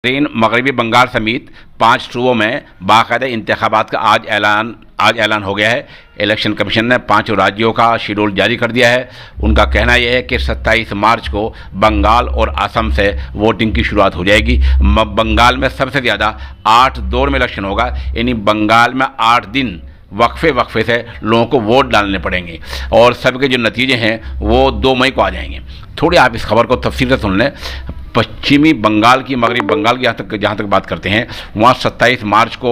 मगरबी बंगाल समेत 5 सूबों में बाकायदा इंतखाबात का आज ऐलान हो गया है। इलेक्शन कमीशन ने 5 राज्यों का शेड्यूल जारी कर दिया है। उनका कहना यह है कि 27 मार्च को बंगाल और असम से वोटिंग की शुरुआत हो जाएगी। बंगाल में सबसे ज़्यादा 8 दौर में इलेक्शन होगा, यानी बंगाल में 8 दिन वक्फे से लोगों को वोट डालने पड़ेंगे और सबके जो नतीजे हैं वो 2 मई को आ जाएंगे। थोड़ी आप इस खबर को तफसील से सुन लें। पश्चिमी बंगाल की मगरबी बंगाल की जहाँ तक बात करते हैं, वहाँ 27 मार्च को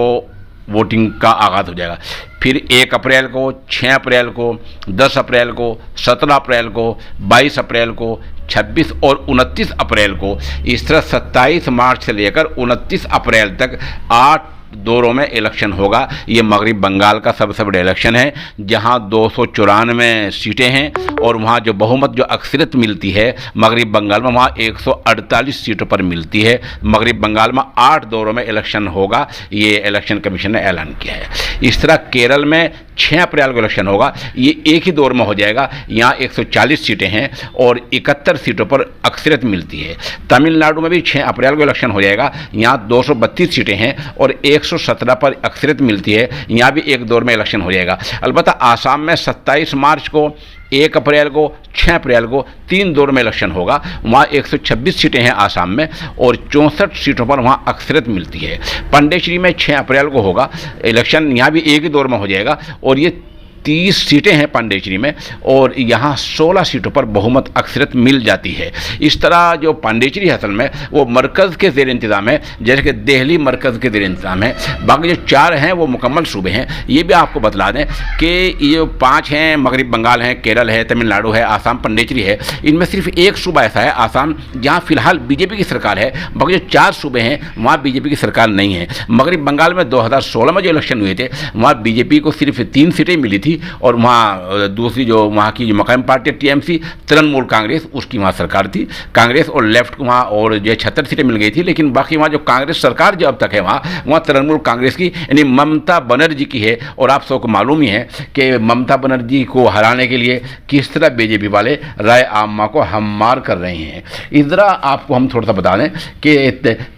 वोटिंग का आगाज़ हो जाएगा। फिर 1 अप्रैल को, 6 अप्रैल को, 10 अप्रैल को, 17 अप्रैल को, 22 अप्रैल को, 26 और 29 अप्रैल को, इस तरह 27 मार्च से लेकर 29 अप्रैल तक 8 दौरों में इलेक्शन होगा। ये मगरबी बंगाल का सबसे बड़ा इलेक्शन है, जहां 294 सीटें हैं और वहां जो बहुमत जो अक्सरियत मिलती है मगरबी बंगाल में, वहां 148 सीटों पर मिलती है। मगरबी बंगाल में 8 दौरों में इलेक्शन होगा, ये इलेक्शन कमीशन ने ऐलान किया है। इस तरह केरल में 6 अप्रैल को इलेक्शन होगा, ये एक ही दौर में हो जाएगा। यहाँ 140 सीटें हैं और 71 सीटों पर अक्सरियत मिलती है। तमिलनाडु में भी 6 अप्रैल को इलेक्शन हो जाएगा, यहाँ 232 सीटें हैं और 117 पर अक्सरियत मिलती है। यहाँ भी एक दौर में इलेक्शन हो जाएगा। अलबत्ता आसाम में 27 मार्च को, 1 अप्रैल को, 6 अप्रैल को 3 दौर में इलेक्शन होगा। वहाँ 126 सीटें हैं आसाम में और 64 सीटों पर वहाँ अक्सरियत मिलती है। पंडेश्वरी में 6 अप्रैल को होगा इलेक्शन, यहाँ भी एक ही दौर में हो जाएगा और ये 30 सीटें हैं पांडेचेरी में और यहाँ 16 सीटों पर बहुमत अक्सरियत मिल जाती है। इस तरह जो पांडेचेरी असल में वो मरकज़ के ज़ेर इंतज़ाम है, जैसे कि दिल्ली मरकज़ के ज़ेर इंतज़ाम है। बाकी जो 4 हैं वो मुकम्मल सूबे हैं। ये भी आपको बतला दें कि ये 5 हैं, मगरबी बंगाल है, केरल है, तमिलनाडु है, आसाम, पांडेचेरी है। इनमें सिर्फ एक सूबा ऐसा है आसाम, जहाँ फ़िलहाल बीजेपी की सरकार है। बाकी जो 4 सूबे हैं वहाँ बीजेपी की सरकार नहीं है। मगरबी बंगाल में 2016 में जो इलेक्शन हुए थे वहाँ बीजेपी को सिर्फ 3 सीटें मिली थी और वहाँ दूसरी जो वहाँ की जो मकामी पार्टी टीएमसी, तृणमूल कांग्रेस, उसकी वहाँ सरकार थी। कांग्रेस और लेफ्ट को वहाँ और जो 76 सीटें मिल गई थी, लेकिन बाकी वहाँ जो कांग्रेस सरकार जो अब तक है वहाँ तृणमूल कांग्रेस की यानी ममता बनर्जी की है। और आप सबको मालूम ही है कि ममता बनर्जी को हराने के लिए किस तरह बीजेपी वाले राय आम्मा को हममार कर रहे हैं। इस तरह आपको हम थोड़ा सा बता दें कि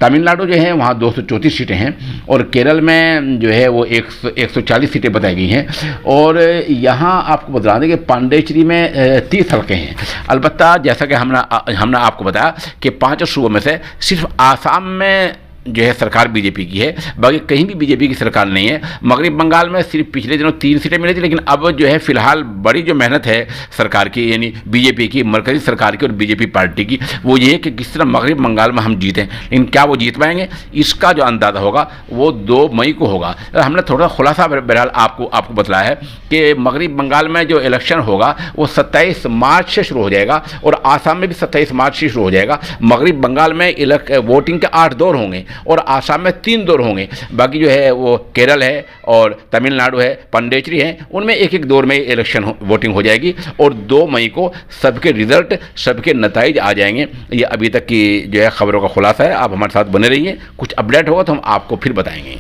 तमिलनाडु जो है वहाँ 234 सीटें हैं और केरल में जो है वो 140 सीटें बताई गई हैं और यहाँ आपको बता दें कि पांडेचेरी में 30 हल्के हैं। अलबत्ता जैसा कि हमने आपको बताया कि 5 सूबों में से सिर्फ आसाम में जो है सरकार बीजेपी की है, बाकी कहीं भी बीजेपी की सरकार नहीं है। मगरबी बंगाल में सिर्फ पिछले दिनों 3 सीटें मिली थी, लेकिन अब जो है फिलहाल बड़ी जो मेहनत है सरकार की, यानी बीजेपी की, मरकजी सरकार की और बीजेपी पार्टी की, वो ये है कि किस तरह मगरबी बंगाल में हम जीतें। लेकिन क्या वो जीत पाएंगे, इसका जो अंदाज़ा होगा वो 2 मई को होगा। हमने थोड़ा खुलासा बहरहाल आपको बतलाया है कि मगरबी बंगाल में जो इलेक्शन होगा वो 27 मार्च से शुरू हो जाएगा और आसाम में भी 27 मार्च से शुरू हो जाएगा। मगरबी बंगाल में वोटिंग के 8 दौर होंगे और आसाम में 3 दौर होंगे। बाकी जो है वो केरल है और तमिलनाडु है, पांडेचेरी है, उनमें एक दौर में इलेक्शन वोटिंग हो जाएगी और 2 मई को सबके रिजल्ट, सबके नताइज आ जाएंगे। ये अभी तक की जो है खबरों का खुलासा है। आप हमारे साथ बने रहिए, कुछ अपडेट होगा तो हम आपको फिर बताएंगे।